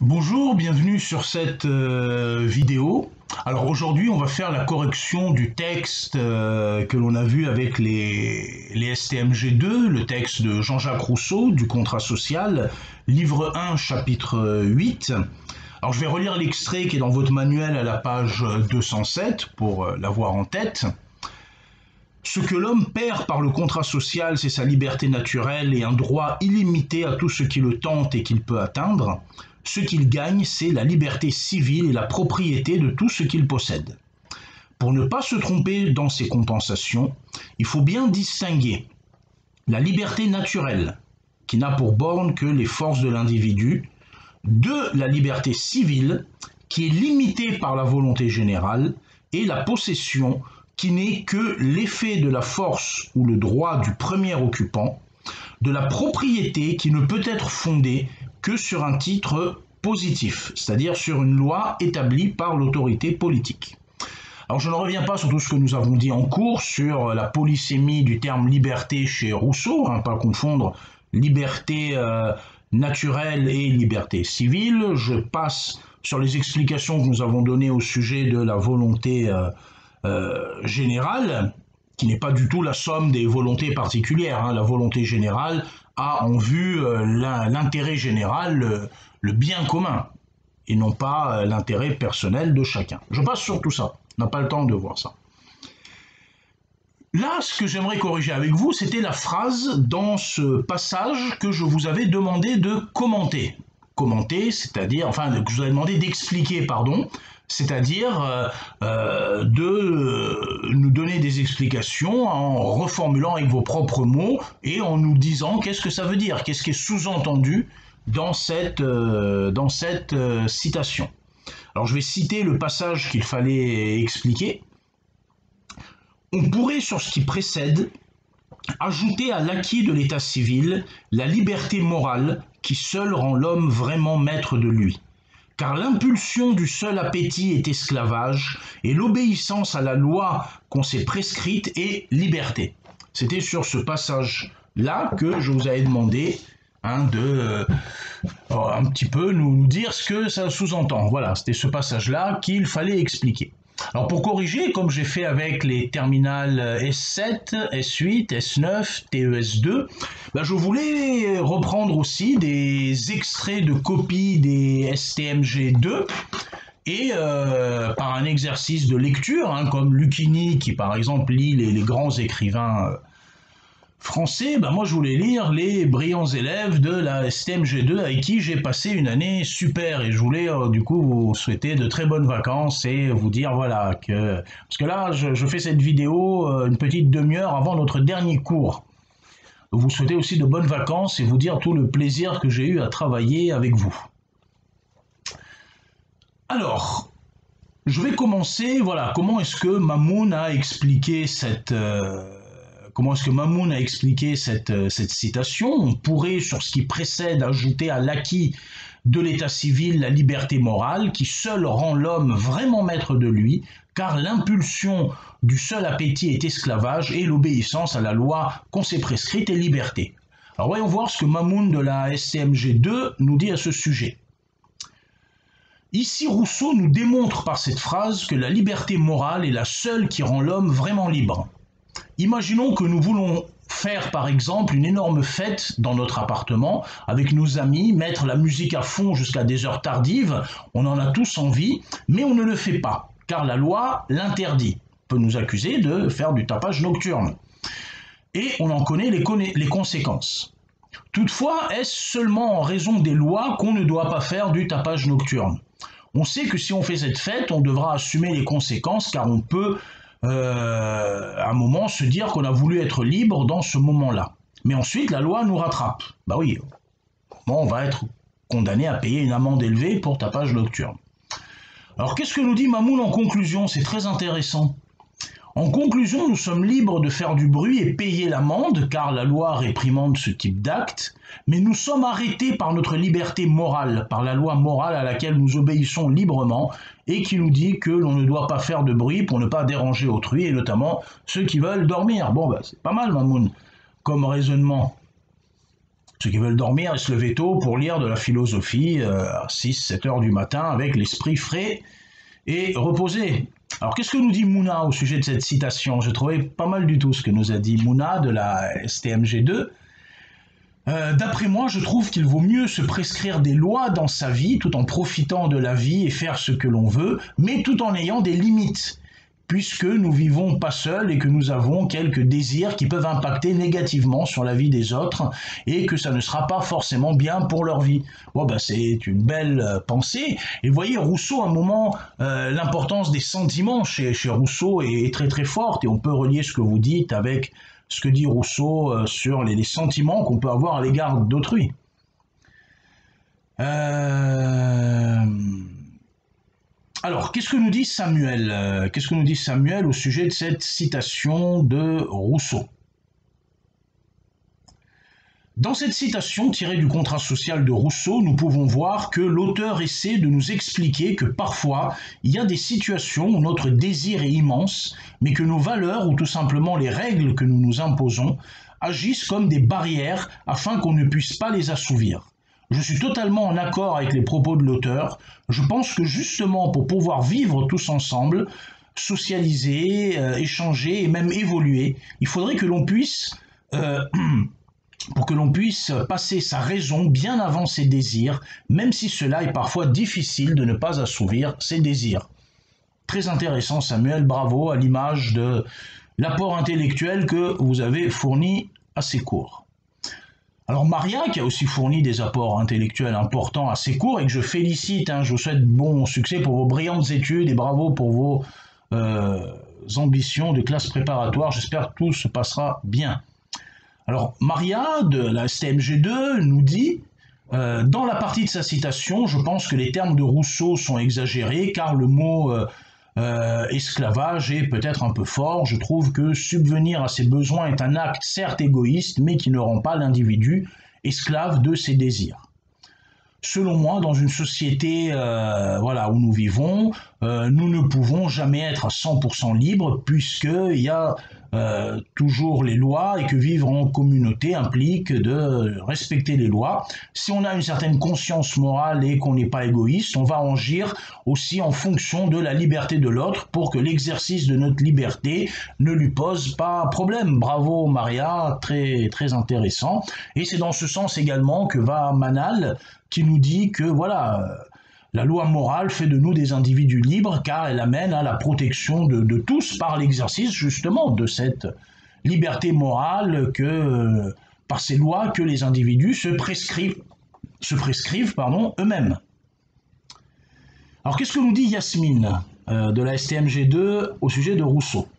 Bonjour, bienvenue sur cette vidéo. Alors aujourd'hui, on va faire la correction du texte que l'on a vu avec les STMG2, le texte de Jean-Jacques Rousseau du contrat social, livre 1, chapitre 8. Alors je vais relire l'extrait qui est dans votre manuel à la page 207 pour l'avoir en tête. Ce que l'homme perd par le contrat social, c'est sa liberté naturelle et un droit illimité à tout ce qui le tente et qu'il peut atteindre. Ce qu'il gagne, c'est la liberté civile et la propriété de tout ce qu'il possède. Pour ne pas se tromper dans ces compensations, il faut bien distinguer la liberté naturelle, qui n'a pour borne que les forces de l'individu, de la liberté civile, qui est limitée par la volonté générale, et la possession, qui n'est que l'effet de la force ou le droit du premier occupant, de la propriété qui ne peut être fondée que sur un titre positif, c'est-à-dire sur une loi établie par l'autorité politique. Alors je ne reviens pas sur tout ce que nous avons dit en cours sur la polysémie du terme liberté chez Rousseau, pas confondre liberté naturelle et liberté civile. Je passe sur les explications que nous avons données au sujet de la volonté générale, qui n'est pas du tout la somme des volontés particulières. La volonté générale a en vue l'intérêt général, le bien commun, et non pas l'intérêt personnel de chacun. Je passe sur tout ça, on n'a pas le temps de voir ça. Là, ce que j'aimerais corriger avec vous, c'était la phrase dans ce passage que je vous avais demandé de commenter. Commenter, c'est-à-dire, enfin, que je vous avais demandé d'expliquer, pardon, c'est-à-dire de nous donner des explications en reformulant avec vos propres mots et en nous disant qu'est-ce que ça veut dire, qu'est-ce qui est sous-entendu dans cette citation. Alors je vais citer le passage qu'il fallait expliquer. On pourrait, sur ce qui précède, ajouter à l'acquis de l'état civil la liberté morale qui seule rend l'homme vraiment maître de lui. Car l'impulsion du seul appétit est esclavage, et l'obéissance à la loi qu'on s'est prescrite est liberté. C'était sur ce passage-là que je vous avais demandé de un petit peu nous dire ce que ça sous-entend. Voilà, c'était ce passage-là qu'il fallait expliquer. Alors pour corriger, comme j'ai fait avec les terminales S7, S8, S9, TES2, je voulais reprendre aussi des extraits de copies des STMG2 et par un exercice de lecture, comme Lucchini qui par exemple lit les grands écrivains français, moi je voulais lire les brillants élèves de la STMG2 avec qui j'ai passé une année super et je voulais du coup vous souhaiter de très bonnes vacances et vous dire voilà que... Parce que là je fais cette vidéo une petite demi-heure avant notre dernier cours. Vous souhaitez aussi de bonnes vacances et vous dire tout le plaisir que j'ai eu à travailler avec vous. Alors, je vais commencer, voilà, comment est-ce que Mamoun a expliqué cette... cette citation? On pourrait, sur ce qui précède, ajouter à l'acquis de l'état civil la liberté morale qui seule rend l'homme vraiment maître de lui, car l'impulsion du seul appétit est esclavage et l'obéissance à la loi qu'on s'est prescrite est liberté. Alors voyons voir ce que Mamoun de la STMG2 nous dit à ce sujet. Ici, Rousseau nous démontre par cette phrase que la liberté morale est la seule qui rend l'homme vraiment libre. Imaginons que nous voulons faire par exemple une énorme fête dans notre appartement avec nos amis, mettre la musique à fond jusqu'à des heures tardives, on en a tous envie, mais on ne le fait pas, car la loi l'interdit. On peut nous accuser de faire du tapage nocturne. Et on en connaît les conséquences. Toutefois, est-ce seulement en raison des lois qu'on ne doit pas faire du tapage nocturne? On sait que si on fait cette fête, on devra assumer les conséquences, car on peut à un moment se dire qu'on a voulu être libre dans ce moment-là. Mais ensuite, la loi nous rattrape. Oui, on va être condamné à payer une amende élevée pour tapage nocturne. Alors qu'est-ce que nous dit Mamoun en conclusion? C'est très intéressant. En conclusion, nous sommes libres de faire du bruit et payer l'amende, car la loi réprimande ce type d'acte, mais nous sommes arrêtés par notre liberté morale, par la loi morale à laquelle nous obéissons librement, et qui nous dit que l'on ne doit pas faire de bruit pour ne pas déranger autrui, et notamment ceux qui veulent dormir. C'est pas mal, Mamoun, comme raisonnement. Ceux qui veulent dormir et se lever tôt pour lire de la philosophie à 6-7 heures du matin avec l'esprit frais et reposé. Alors qu'est-ce que nous dit Mouna au sujet de cette citation? J'ai trouvé pas mal du tout ce que nous a dit Mouna de la STMG2. D'après moi, je trouve qu'il vaut mieux se prescrire des lois dans sa vie tout en profitant de la vie et faire ce que l'on veut, mais tout en ayant des limites, puisque nous vivons pas seuls et que nous avons quelques désirs qui peuvent impacter négativement sur la vie des autres et que ça ne sera pas forcément bien pour leur vie. Bon, ben, c'est une belle pensée. Et vous voyez, Rousseau, à un moment, l'importance des sentiments chez Rousseau est très très forte et on peut relier ce que vous dites avec ce que dit Rousseau sur les sentiments qu'on peut avoir à l'égard d'autrui. Alors, qu'est-ce que nous dit Samuel? Qu'est-ce que nous dit Samuel au sujet de cette citation de Rousseau? Dans cette citation tirée du contrat social de Rousseau, nous pouvons voir que l'auteur essaie de nous expliquer que parfois, il y a des situations où notre désir est immense, mais que nos valeurs ou tout simplement les règles que nous nous imposons agissent comme des barrières afin qu'on ne puisse pas les assouvir. Je suis totalement en accord avec les propos de l'auteur. Je pense que justement pour pouvoir vivre tous ensemble, socialiser, échanger et même évoluer, il faudrait que l'on puisse, pour que l'on puisse passer sa raison bien avant ses désirs, même si cela est parfois difficile de ne pas assouvir ses désirs. Très intéressant Samuel, bravo à l'image de l'apport intellectuel que vous avez fourni à ces cours. Alors Maria, qui a aussi fourni des apports intellectuels importants à ses cours et que je félicite, je vous souhaite bon succès pour vos brillantes études et bravo pour vos ambitions de classe préparatoire, j'espère que tout se passera bien. Alors Maria de la STMG2 nous dit, dans la partie de sa citation, je pense que les termes de Rousseau sont exagérés car le mot esclavage est peut-être un peu fort. Je trouve que subvenir à ses besoins est un acte certes égoïste, mais qui ne rend pas l'individu esclave de ses désirs. Selon moi, dans une société où nous vivons, nous ne pouvons jamais être à 100% libres puisqu'il y a toujours les lois et que vivre en communauté implique de respecter les lois. Si on a une certaine conscience morale et qu'on n'est pas égoïste, on va agir aussi en fonction de la liberté de l'autre pour que l'exercice de notre liberté ne lui pose pas problème. Bravo Maria, très, très intéressant. Et c'est dans ce sens également que va Manal, qui nous dit que voilà, la loi morale fait de nous des individus libres car elle amène à la protection de tous par l'exercice justement de cette liberté morale que par ces lois que les individus se prescrivent eux-mêmes. Alors qu'est-ce que nous dit Yasmine de la STMG2 au sujet de Rousseau?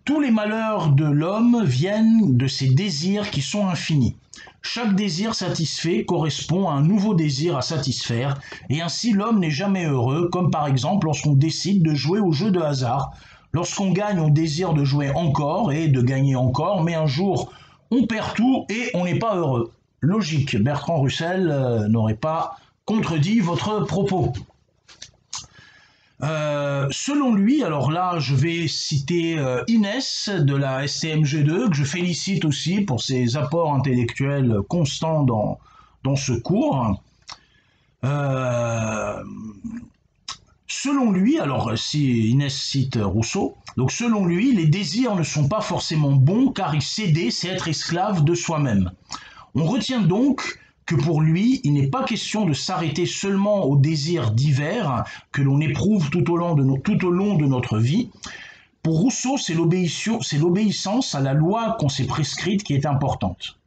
Tous les malheurs de l'homme viennent de ses désirs qui sont infinis. Chaque désir satisfait correspond à un nouveau désir à satisfaire, et ainsi l'homme n'est jamais heureux, comme par exemple lorsqu'on décide de jouer au jeu de hasard. Lorsqu'on gagne, on désire de jouer encore et de gagner encore, mais un jour, on perd tout et on n'est pas heureux. Logique, Bertrand Russell n'aurait pas contredit votre propos. Selon lui, alors là je vais citer Inès de la STMG2, que je félicite aussi pour ses apports intellectuels constants dans ce cours. Selon lui, alors si Inès cite Rousseau, donc selon lui, les désirs ne sont pas forcément bons car y céder, c'est être esclave de soi-même. On retient donc que pour lui, il n'est pas question de s'arrêter seulement aux désirs divers que l'on éprouve tout au long de notre vie. Pour Rousseau, c'est l'obéissance à la loi qu'on s'est prescrite qui est importante.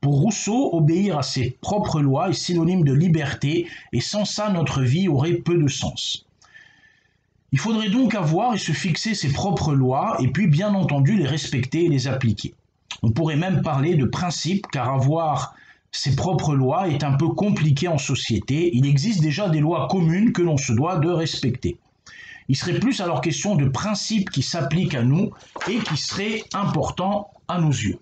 Pour Rousseau, obéir à ses propres lois est synonyme de liberté et sans ça, notre vie aurait peu de sens. Il faudrait donc avoir et se fixer ses propres lois et puis bien entendu les respecter et les appliquer. On pourrait même parler de principe car avoir ses propres lois est un peu compliqué en société. Il existe déjà des lois communes que l'on se doit de respecter. Il serait plus alors question de principes qui s'appliquent à nous et qui seraient importants à nos yeux.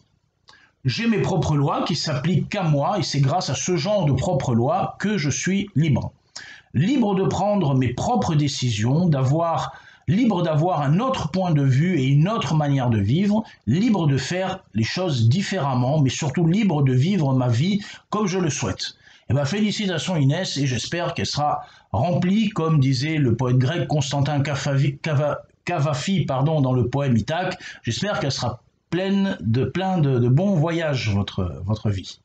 J'ai mes propres lois qui s'appliquent qu'à moi et c'est grâce à ce genre de propres lois que je suis libre. Libre de prendre mes propres décisions, d'avoir libre d'avoir un autre point de vue et une autre manière de vivre, libre de faire les choses différemment, mais surtout libre de vivre ma vie comme je le souhaite. Eh bien, félicitations Inès, et j'espère qu'elle sera remplie, comme disait le poète grec Constantin Cavafi dans le poème Ithaque, j'espère qu'elle sera plein de bons voyages, votre vie.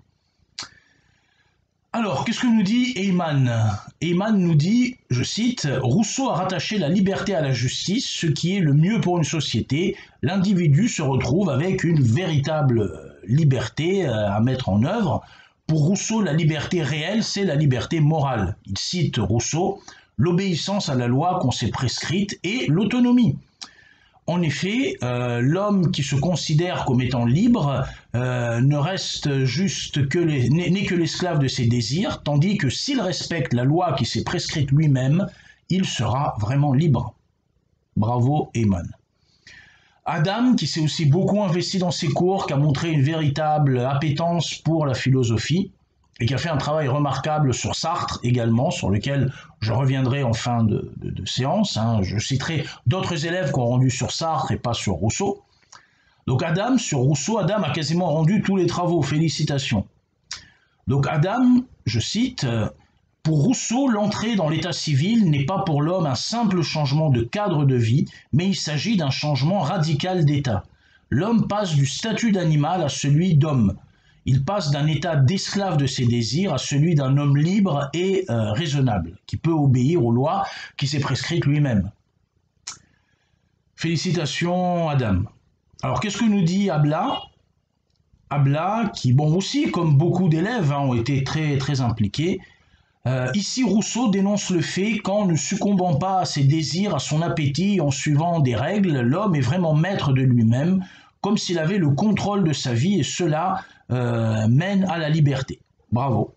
Alors, qu'est-ce que nous dit Heyman? Heyman nous dit, je cite, « Rousseau a rattaché la liberté à la justice, ce qui est le mieux pour une société. L'individu se retrouve avec une véritable liberté à mettre en œuvre. Pour Rousseau, la liberté réelle, c'est la liberté morale. » Il cite Rousseau, « l'obéissance à la loi qu'on s'est prescrite et l'autonomie. » En effet, l'homme qui se considère comme étant libre ne reste juste n'est que l'esclave de ses désirs, tandis que s'il respecte la loi qui s'est prescrite lui-même, il sera vraiment libre. Bravo, Heyman. Adam, qui s'est aussi beaucoup investi dans ses cours, qui a montré une véritable appétence pour la philosophie, et qui a fait un travail remarquable sur Sartre également, sur lequel je reviendrai en fin de séance. Je citerai d'autres élèves qui ont rendu sur Sartre et pas sur Rousseau. Donc Adam, sur Rousseau, Adam a quasiment rendu tous les travaux, félicitations. Donc Adam, je cite, « Pour Rousseau, l'entrée dans l'état civil n'est pas pour l'homme un simple changement de cadre de vie, mais il s'agit d'un changement radical d'état. L'homme passe du statut d'animal à celui d'homme. Il passe d'un état d'esclave de ses désirs à celui d'un homme libre et raisonnable, qui peut obéir aux lois qui s'est prescrites lui-même. » Félicitations, Adam. Alors, qu'est-ce que nous dit Abla? Abla, qui, bon, aussi, comme beaucoup d'élèves, ont été très impliqués. Ici, Rousseau dénonce le fait qu'en ne succombant pas à ses désirs, à son appétit, en suivant des règles, l'homme est vraiment maître de lui-même, comme s'il avait le contrôle de sa vie, et cela mène à la liberté. Bravo.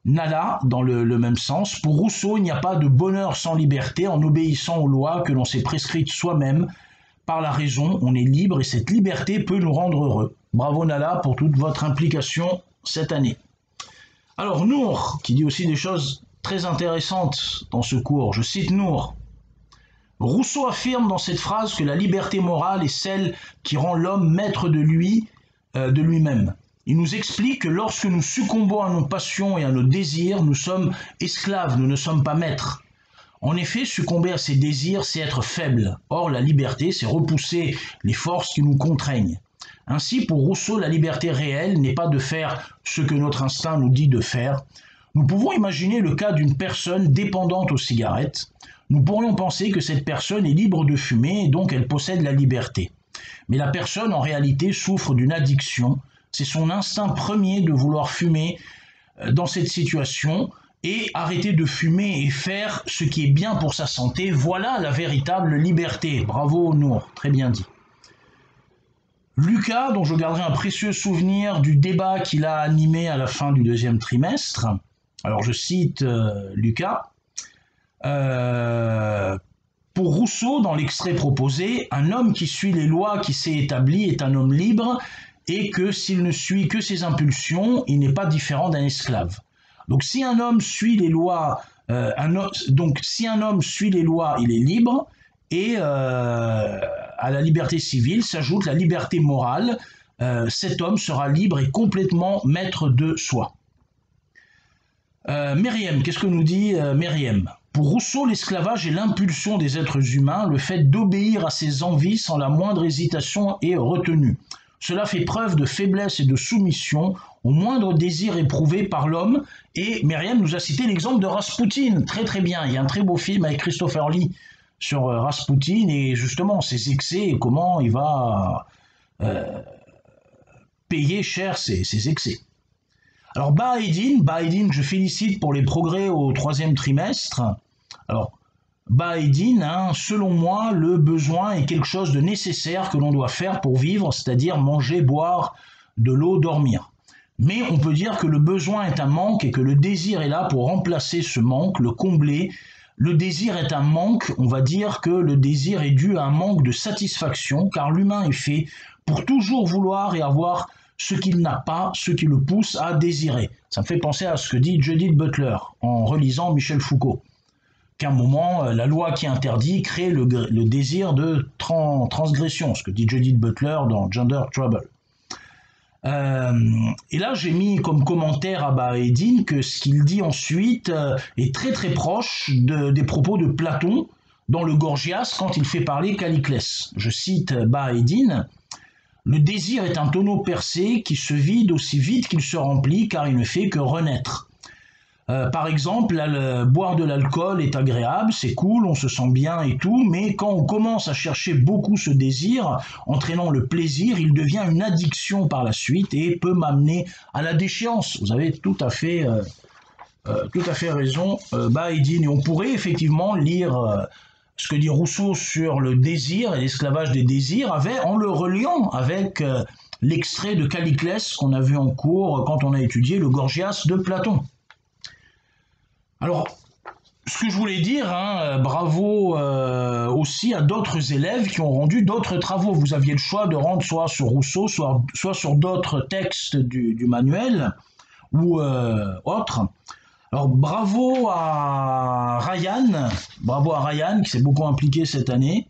Nala, dans le même sens, pour Rousseau, il n'y a pas de bonheur sans liberté en obéissant aux lois que l'on s'est prescrites soi-même. Par la raison, on est libre et cette liberté peut nous rendre heureux. Bravo Nala pour toute votre implication cette année. Alors Nour, qui dit aussi des choses très intéressantes dans ce cours, je cite Nour. Rousseau affirme dans cette phrase que la liberté morale est celle qui rend l'homme maître de lui-même. Il nous explique que lorsque nous succombons à nos passions et à nos désirs, nous sommes esclaves, nous ne sommes pas maîtres. En effet, succomber à ses désirs, c'est être faible. Or, la liberté, c'est repousser les forces qui nous contraignent. Ainsi, pour Rousseau, la liberté réelle n'est pas de faire ce que notre instinct nous dit de faire. Nous pouvons imaginer le cas d'une personne dépendante aux cigarettes. Nous pourrions penser que cette personne est libre de fumer et donc elle possède la liberté. Mais la personne, en réalité, souffre d'une addiction. C'est son instinct premier de vouloir fumer dans cette situation et arrêter de fumer et faire ce qui est bien pour sa santé. Voilà la véritable liberté. Bravo Nour, très bien dit. Lucas, dont je garderai un précieux souvenir du débat qu'il a animé à la fin du deuxième trimestre. Alors je cite Lucas. Pour Rousseau, dans l'extrait proposé, un homme qui suit les lois qui s'est établi est un homme libre et que s'il ne suit que ses impulsions, il n'est pas différent d'un esclave. Donc si un homme suit les lois, si un homme suit les lois, il est libre, et à la liberté civile s'ajoute la liberté morale. Cet homme sera libre et complètement maître de soi. Meriem, qu'est-ce que nous dit Meriem? Pour Rousseau, l'esclavage est l'impulsion des êtres humains, le fait d'obéir à ses envies sans la moindre hésitation et retenue. Cela fait preuve de faiblesse et de soumission au moindre désir éprouvé par l'homme. Et Meriem nous a cité l'exemple de Rasputin, très bien. Il y a un très beau film avec Christopher Lee sur Rasputin et justement ses excès et comment il va payer cher ses excès. Alors Bahaeddin, je félicite pour les progrès au troisième trimestre. Alors Bahaeddin, selon moi, le besoin est quelque chose de nécessaire que l'on doit faire pour vivre, c'est-à-dire manger, boire, de l'eau, dormir. Mais on peut dire que le besoin est un manque et que le désir est là pour remplacer ce manque, le combler. Le désir est un manque, on va dire que le désir est dû à un manque de satisfaction, car l'humain est fait pour toujours vouloir et avoir ce qu'il n'a pas, ce qui le pousse à désirer. Ça me fait penser à ce que dit Judith Butler en relisant Michel Foucault. qu'à un moment, la loi qui interdit crée le désir de transgression, ce que dit Judith Butler dans Gender Trouble. Et là, j'ai mis comme commentaire à Bahreddin que ce qu'il dit ensuite est très très proche des propos de Platon dans le Gorgias quand il fait parler Calliclès. Je cite Bahreddin: « Le désir est un tonneau percé qui se vide aussi vite qu'il se remplit car il ne fait que renaître. Par exemple, boire de l'alcool est agréable, c'est cool, on se sent bien et tout, mais quand on commence à chercher beaucoup ce désir, entraînant le plaisir, il devient une addiction par la suite et peut m'amener à la déchéance. » Vous avez tout à fait raison, Bahreddin. Et on pourrait effectivement lire ce que dit Rousseau sur le désir et l'esclavage des désirs en le reliant avec l'extrait de Calliclès qu'on a vu en cours quand on a étudié le Gorgias de Platon. Alors, ce que je voulais dire, bravo aussi à d'autres élèves qui ont rendu d'autres travaux. Vous aviez le choix de rendre soit sur Rousseau, soit sur d'autres textes du manuel ou autres. Alors, bravo à Ryan qui s'est beaucoup impliqué cette année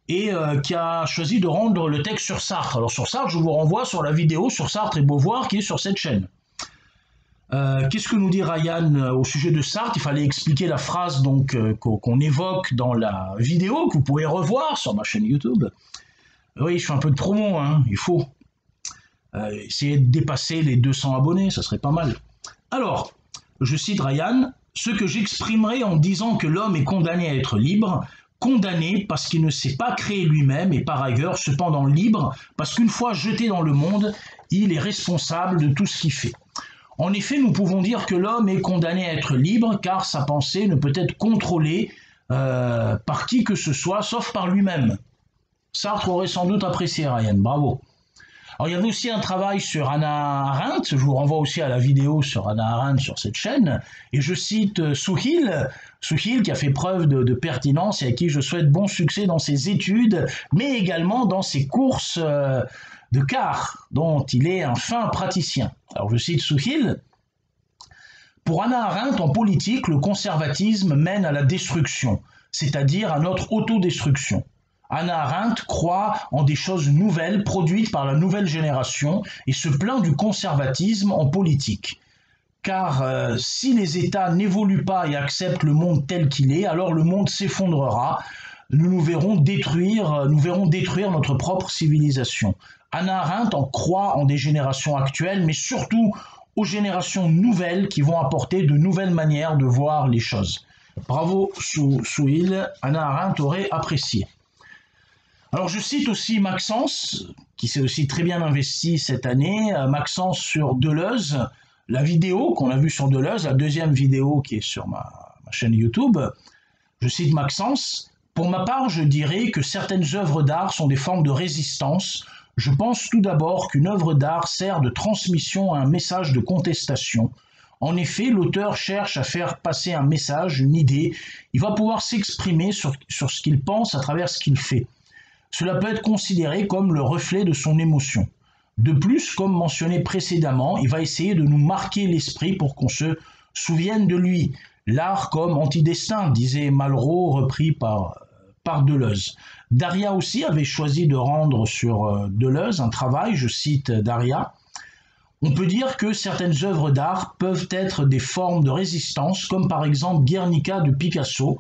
et qui a choisi de rendre le texte sur Sartre. Alors sur Sartre, je vous renvoie sur la vidéo sur Sartre et Beauvoir qui est sur cette chaîne. Qu'est-ce que nous dit Ryan au sujet de Sartre? Il fallait expliquer la phrase qu'on évoque dans la vidéo que vous pouvez revoir sur ma chaîne YouTube. Oui, je fais un peu de promo, il faut essayer de dépasser les 200 abonnés, ça serait pas mal. Alors, je cite Ryan: « Ce que j'exprimerai en disant que l'homme est condamné à être libre, condamné parce qu'il ne s'est pas créé lui-même et par ailleurs cependant libre parce qu'une fois jeté dans le monde, il est responsable de tout ce qu'il fait. En effet, nous pouvons dire que l'homme est condamné à être libre car sa pensée ne peut être contrôlée par qui que ce soit, sauf par lui-même. » Sartre aurait sans doute apprécié Ryan, bravo. Alors il y avait aussi un travail sur Hannah Arendt, je vous renvoie aussi à la vidéo sur Hannah Arendt sur cette chaîne, et je cite Souhil qui a fait preuve de pertinence et à qui je souhaite bon succès dans ses études, mais également dans ses courses de car, dont il est un fin praticien. Alors je cite Souhil: « Pour Hannah Arendt, en politique, le conservatisme mène à la destruction, c'est-à-dire à notre autodestruction. Hannah Arendt croit en des choses nouvelles produites par la nouvelle génération et se plaint du conservatisme en politique. Car si les États n'évoluent pas et acceptent le monde tel qu'il est, alors le monde s'effondrera. Nous verrons détruire notre propre civilisation. Hannah Arendt en croit en des générations actuelles, mais surtout aux générations nouvelles qui vont apporter de nouvelles manières de voir les choses. » Bravo Souhil, Hannah Arendt aurait apprécié. Alors je cite aussi Maxence, qui s'est aussi très bien investi cette année, Maxence sur Deleuze, la vidéo qu'on a vue sur Deleuze, la deuxième vidéo qui est sur ma chaîne YouTube. Je cite Maxence: « Pour ma part, je dirais que certaines œuvres d'art sont des formes de résistance. Je pense tout d'abord qu'une œuvre d'art sert de transmission à un message de contestation. En effet, l'auteur cherche à faire passer un message, une idée. Il va pouvoir s'exprimer sur ce qu'il pense à travers ce qu'il fait. Cela peut être considéré comme le reflet de son émotion. De plus, comme mentionné précédemment, il va essayer de nous marquer l'esprit pour qu'on se souvienne de lui. L'art comme antidestin, disait Malraux, repris par Deleuze. Daria aussi avait choisi de rendre sur Deleuze un travail, je cite Daria: « On peut dire que certaines œuvres d'art peuvent être des formes de résistance, comme par exemple Guernica de Picasso,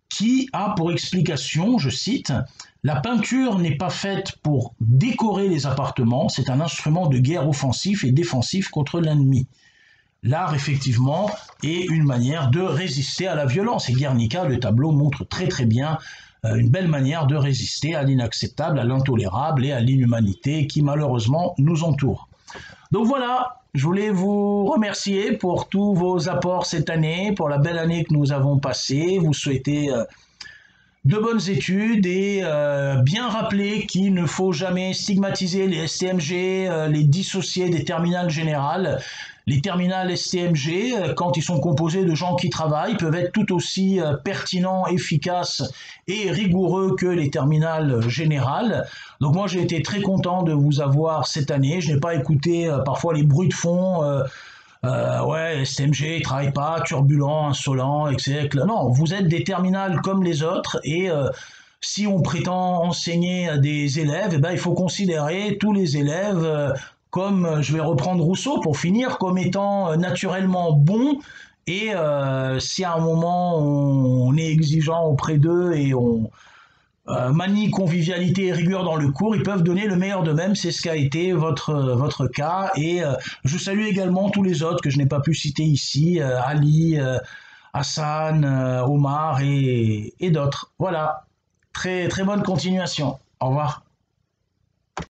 qui a pour explication, je cite, « La peinture n'est pas faite pour décorer les appartements, c'est un instrument de guerre offensif et défensif contre l'ennemi. » L'art, effectivement, est une manière de résister à la violence. Et Guernica, le tableau, montre très très bien une belle manière de résister à l'inacceptable, à l'intolérable et à l'inhumanité qui malheureusement nous entoure. Donc voilà, je voulais vous remercier pour tous vos apports cette année, pour la belle année que nous avons passée. Vous souhaitez de bonnes études et bien rappeler qu'il ne faut jamais stigmatiser les STMG, les dissocier des terminales générales. Les terminales STMG, quand ils sont composés de gens qui travaillent, peuvent être tout aussi pertinents, efficaces et rigoureux que les terminales générales. Donc moi, j'ai été très content de vous avoir cette année. Je n'ai pas écouté parfois les bruits de fond Ouais, STMG, il travaille pas, turbulent, insolent, etc. Non, vous êtes des terminales comme les autres et si on prétend enseigner à des élèves, eh ben, il faut considérer tous les élèves comme, je vais reprendre Rousseau pour finir, comme étant naturellement bons. Et si à un moment on est exigeant auprès d'eux et on manie convivialité et rigueur dans le cours, ils peuvent donner le meilleur d'eux-mêmes. C'est ce qu'a été votre cas. Et je salue également tous les autres que je n'ai pas pu citer ici, Ali, Hassan, Omar et d'autres. Voilà. Très, très bonne continuation. Au revoir.